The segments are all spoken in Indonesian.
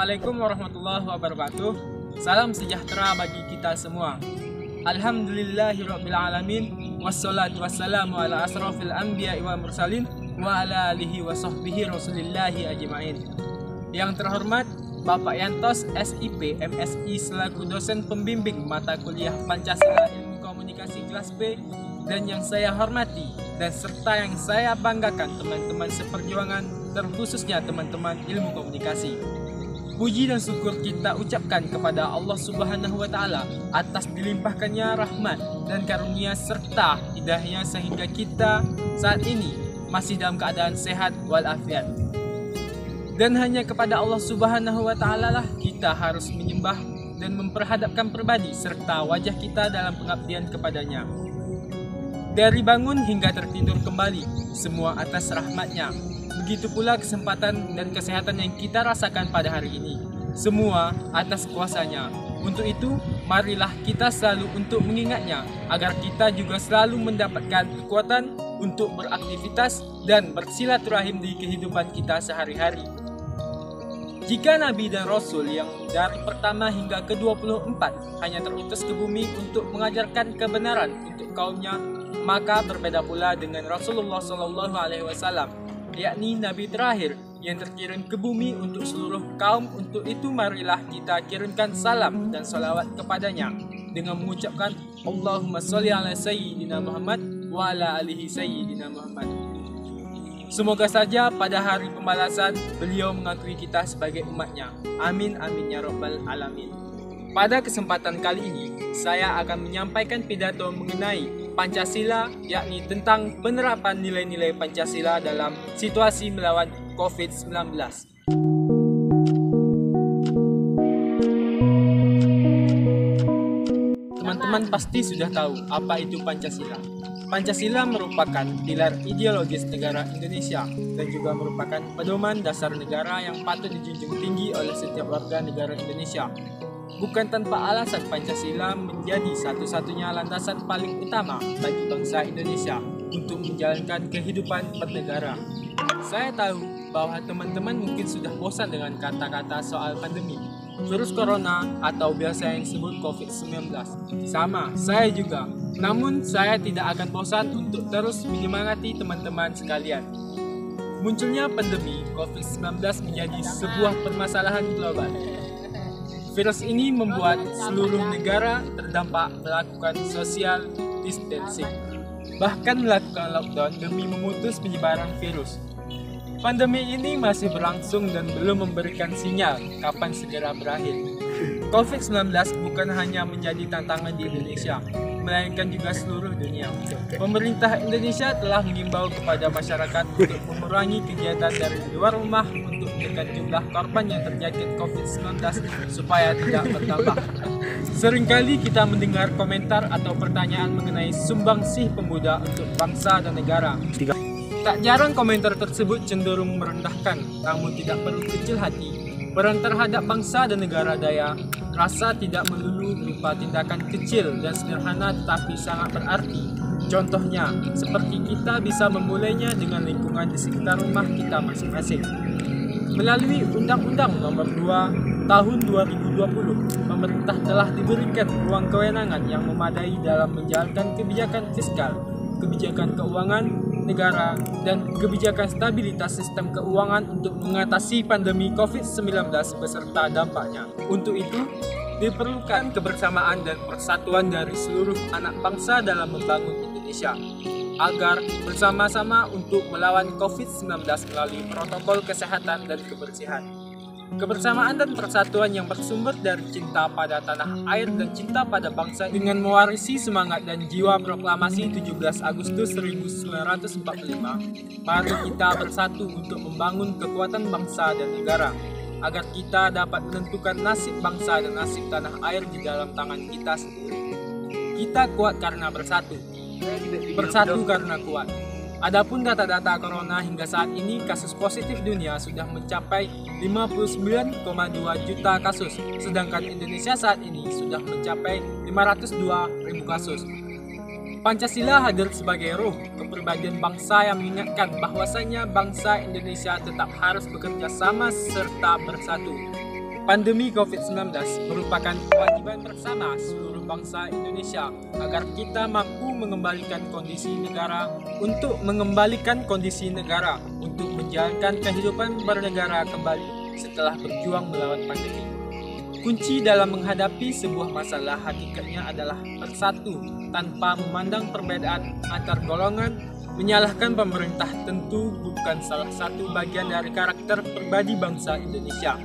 Assalamualaikum warahmatullahi wabarakatuh. Salam sejahtera bagi kita semua. Alhamdulillahirrabbilalamin. Wassalatu wassalamu ala asrafil anbiya wal mursalin wa ala alihi wa sahbihi rasulillahi ajma'in. Yang terhormat Bapak Yantos SIP MSI selaku dosen pembimbing mata kuliah Pancasila Ilmu Komunikasi kelas B, dan yang saya hormati dan serta yang saya banggakan teman-teman seperjuangan, terkhususnya teman-teman ilmu komunikasi. Puji dan syukur kita ucapkan kepada Allah Subhanahu wa Ta'ala atas dilimpahkannya rahmat dan karunia serta hidayahnya sehingga kita saat ini masih dalam keadaan sehat walafiat. Dan hanya kepada Allah Subhanahu wa Ta'ala lah kita harus menyembah dan memperhadapkan pribadi serta wajah kita dalam pengabdian kepadanya. Dari bangun hingga tertidur kembali, semua atas rahmatnya. Begitu pula kesempatan dan kesehatan yang kita rasakan pada hari ini, semua atas kuasanya. Untuk itu, marilah kita selalu untuk mengingatnya, agar kita juga selalu mendapatkan kekuatan untuk beraktivitas dan bersilaturahim di kehidupan kita sehari-hari. Jika Nabi dan Rasul yang dari pertama hingga ke-24 hanya terutus ke bumi untuk mengajarkan kebenaran untuk kaumnya, maka berbeda pula dengan Rasulullah SAW, yakni Nabi terakhir yang terkirim ke bumi untuk seluruh kaum. Untuk itu marilah kita kirimkan salam dan salawat kepadanya dengan mengucapkan Allahumma sholli ala sayyidina Muhammad wa ala alihi sayyidina Muhammad. Semoga saja pada hari pembalasan beliau mengakui kita sebagai umatnya. Amin amin ya rabbal alamin. Pada kesempatan kali ini saya akan menyampaikan pidato mengenai Pancasila, yakni tentang penerapan nilai-nilai Pancasila dalam situasi melawan COVID-19. Teman-teman pasti sudah tahu apa itu Pancasila. Pancasila merupakan pilar ideologis negara Indonesia dan juga merupakan pedoman dasar negara yang patut dijunjung tinggi oleh setiap warga negara Indonesia. Bukan tanpa alasan Pancasila menjadi satu-satunya landasan paling utama bagi bangsa Indonesia untuk menjalankan kehidupan bernegara. Saya tahu bahwa teman-teman mungkin sudah bosan dengan kata-kata soal pandemi, virus corona atau biasa yang disebut COVID-19. Sama, saya juga. Namun saya tidak akan bosan untuk terus menyemangati teman-teman sekalian. Munculnya pandemi COVID-19 menjadi sebuah permasalahan global. Virus ini membuat seluruh negara terdampak melakukan social distancing, bahkan melakukan lockdown demi memutus penyebaran virus. Pandemi ini masih berlangsung dan belum memberikan sinyal kapan segera berakhir. COVID-19 bukan hanya menjadi tantangan di Indonesia, melainkan juga seluruh dunia. Pemerintah Indonesia telah mengimbau kepada masyarakat untuk mengurangi kegiatan dari luar rumah untuk menekan jumlah korban yang terjangkit COVID-19 supaya tidak bertambah. Seringkali kita mendengar komentar atau pertanyaan mengenai sumbangsih pemuda untuk bangsa dan negara. Tak jarang komentar tersebut cenderung merendahkan, namun tidak perlu kecil hati. Peran terhadap bangsa dan negara daya rasa tidak melulu berupa tindakan kecil dan sederhana tetapi sangat berarti. Contohnya, seperti kita bisa memulainya dengan lingkungan di sekitar rumah kita masing-masing. Melalui Undang-Undang Nomor 2 Tahun 2020, pemerintah telah diberikan ruang kewenangan yang memadai dalam menjalankan kebijakan fiskal, kebijakan keuangan negara, dan kebijakan stabilitas sistem keuangan untuk mengatasi pandemi COVID-19 beserta dampaknya. Untuk itu, diperlukan kebersamaan dan persatuan dari seluruh anak bangsa dalam membangun Indonesia, agar bersama-sama untuk melawan COVID-19 melalui protokol kesehatan dan kebersihan. Kebersamaan dan persatuan yang bersumber dari cinta pada tanah air dan cinta pada bangsa dengan mewarisi semangat dan jiwa proklamasi 17 Agustus 1945, mari kita bersatu untuk membangun kekuatan bangsa dan negara, agar kita dapat menentukan nasib bangsa dan nasib tanah air di dalam tangan kita sendiri. Kita kuat karena bersatu karena kuat. Adapun data-data corona hingga saat ini, kasus positif dunia sudah mencapai 59,2 juta kasus, sedangkan Indonesia saat ini sudah mencapai 502.000 kasus. Pancasila hadir sebagai ruh kepribadian bangsa yang mengingatkan bahwasanya bangsa Indonesia tetap harus bekerja sama serta bersatu. Pandemi COVID-19 merupakan kewajiban bersama seluruh bangsa Indonesia agar kita mampu mengembalikan kondisi negara untuk menjalankan kehidupan bernegara kembali setelah berjuang melawan pandemi. Kunci dalam menghadapi sebuah masalah hakikatnya adalah bersatu tanpa memandang perbedaan antar golongan. Menyalahkan pemerintah tentu bukan salah satu bagian dari karakter pribadi bangsa Indonesia.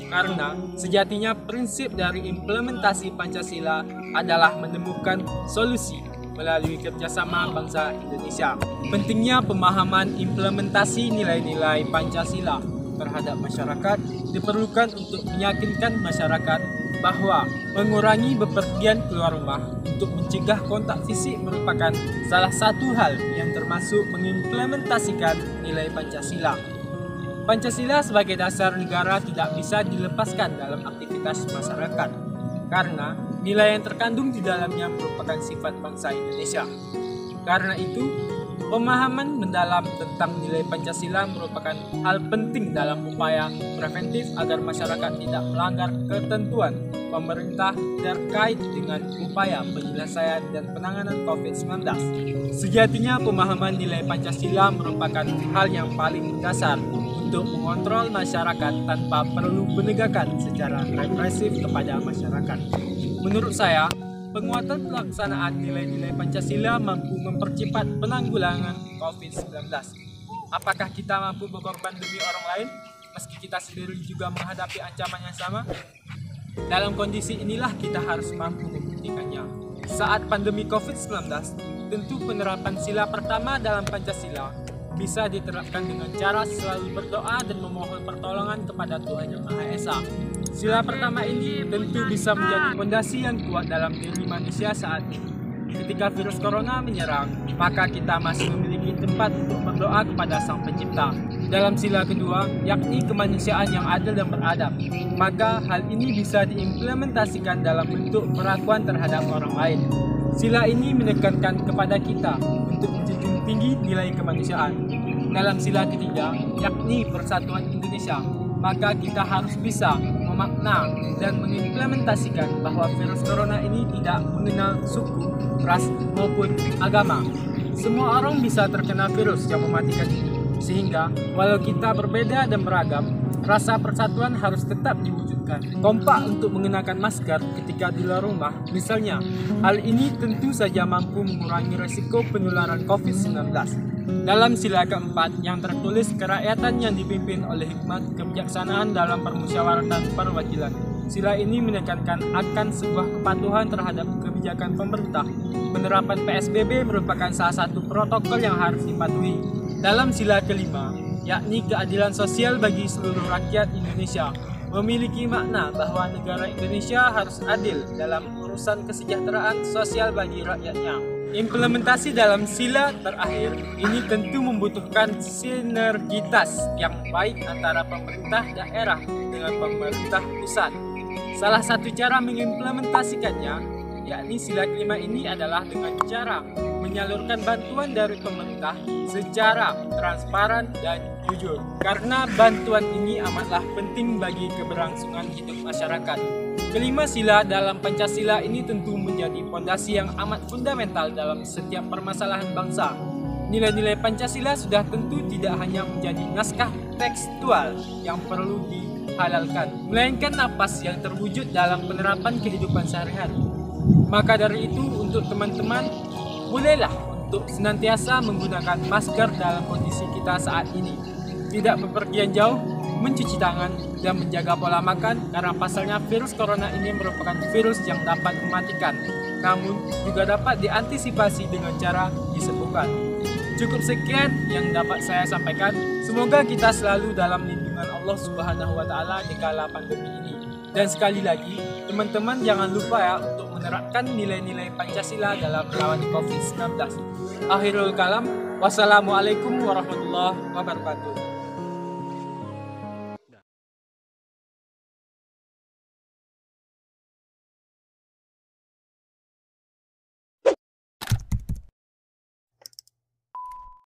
Karena sejatinya prinsip dari implementasi Pancasila adalah menemukan solusi melalui kerjasama bangsa Indonesia. Pentingnya pemahaman implementasi nilai-nilai Pancasila terhadap masyarakat diperlukan untuk meyakinkan masyarakat bahwa mengurangi bepergian keluar rumah untuk mencegah kontak fisik merupakan salah satu hal yang termasuk mengimplementasikan nilai Pancasila. Pancasila sebagai dasar negara tidak bisa dilepaskan dalam aktivitas masyarakat, karena nilai yang terkandung di dalamnya merupakan sifat bangsa Indonesia. Karena itu, pemahaman mendalam tentang nilai Pancasila merupakan hal penting dalam upaya preventif agar masyarakat tidak melanggar ketentuan pemerintah terkait dengan upaya penyelesaian dan penanganan COVID-19. Sejatinya pemahaman nilai Pancasila merupakan hal yang paling mendasar untuk mengontrol masyarakat tanpa perlu penegakan secara represif kepada masyarakat. Menurut saya, penguatan pelaksanaan nilai-nilai Pancasila mampu mempercepat penanggulangan COVID-19. Apakah kita mampu berkorban demi orang lain, meski kita sendiri juga menghadapi ancaman yang sama? Dalam kondisi inilah kita harus mampu membuktikannya. Saat pandemi COVID-19, tentu penerapan sila pertama dalam Pancasila bisa diterapkan dengan cara selalu berdoa dan memohon pertolongan kepada Tuhan Yang Maha Esa. Sila pertama ini tentu bisa menjadi fondasi yang kuat dalam diri manusia saat ini. Ketika virus corona menyerang, maka kita masih memiliki tempat untuk berdoa kepada Sang Pencipta. Dalam sila kedua, yakni kemanusiaan yang adil dan beradab, maka hal ini bisa diimplementasikan dalam bentuk perlakuan terhadap orang lain. Sila ini menekankan kepada kita untuk menjunjung tinggi nilai kemanusiaan. Dalam sila ketiga, yakni persatuan Indonesia, maka kita harus bisa memakna dan mengimplementasikan bahwa virus corona ini tidak mengenal suku, ras, maupun agama. Semua orang bisa terkena virus yang mematikan ini, sehingga walau kita berbeda dan beragam, rasa persatuan harus tetap diwujudkan. Kompak untuk mengenakan masker ketika di luar rumah, misalnya, hal ini tentu saja mampu mengurangi resiko penularan COVID-19. Dalam sila keempat yang tertulis kerakyatan yang dipimpin oleh hikmat kebijaksanaan dalam permusyawaratan perwakilan. Sila ini menekankan akan sebuah kepatuhan terhadap kebijakan pemerintah. Penerapan PSBB merupakan salah satu protokol yang harus dipatuhi. Dalam sila kelima, yakni keadilan sosial bagi seluruh rakyat Indonesia, memiliki makna bahwa negara Indonesia harus adil dalam urusan kesejahteraan sosial bagi rakyatnya. Implementasi dalam sila terakhir ini tentu membutuhkan sinergitas yang baik antara pemerintah daerah dengan pemerintah pusat. Salah satu cara mengimplementasikannya, yakni sila kelima ini adalah dengan cara menyalurkan bantuan dari pemerintah secara transparan dan jujur. Karena bantuan ini amatlah penting bagi keberlangsungan hidup masyarakat. Kelima sila dalam Pancasila ini tentu menjadi fondasi yang amat fundamental dalam setiap permasalahan bangsa. Nilai-nilai Pancasila sudah tentu tidak hanya menjadi naskah tekstual yang perlu dihalalkan, melainkan napas yang terwujud dalam penerapan kehidupan sehari-hari. Maka dari itu, untuk teman-teman, bolehlah untuk senantiasa menggunakan masker dalam kondisi kita saat ini. Tidak bepergian jauh, mencuci tangan, dan menjaga pola makan karena pasalnya virus corona ini merupakan virus yang dapat mematikan, namun juga dapat diantisipasi dengan cara disembuhkan. Cukup sekian yang dapat saya sampaikan. Semoga kita selalu dalam lindungan Allah Subhanahu wa Ta'ala di kala pandemi ini. Dan sekali lagi, teman-teman jangan lupa ya untuk menerapkan nilai-nilai Pancasila dalam melawan COVID-19. Akhirul kalam, wassalamualaikum warahmatullahi wabarakatuh.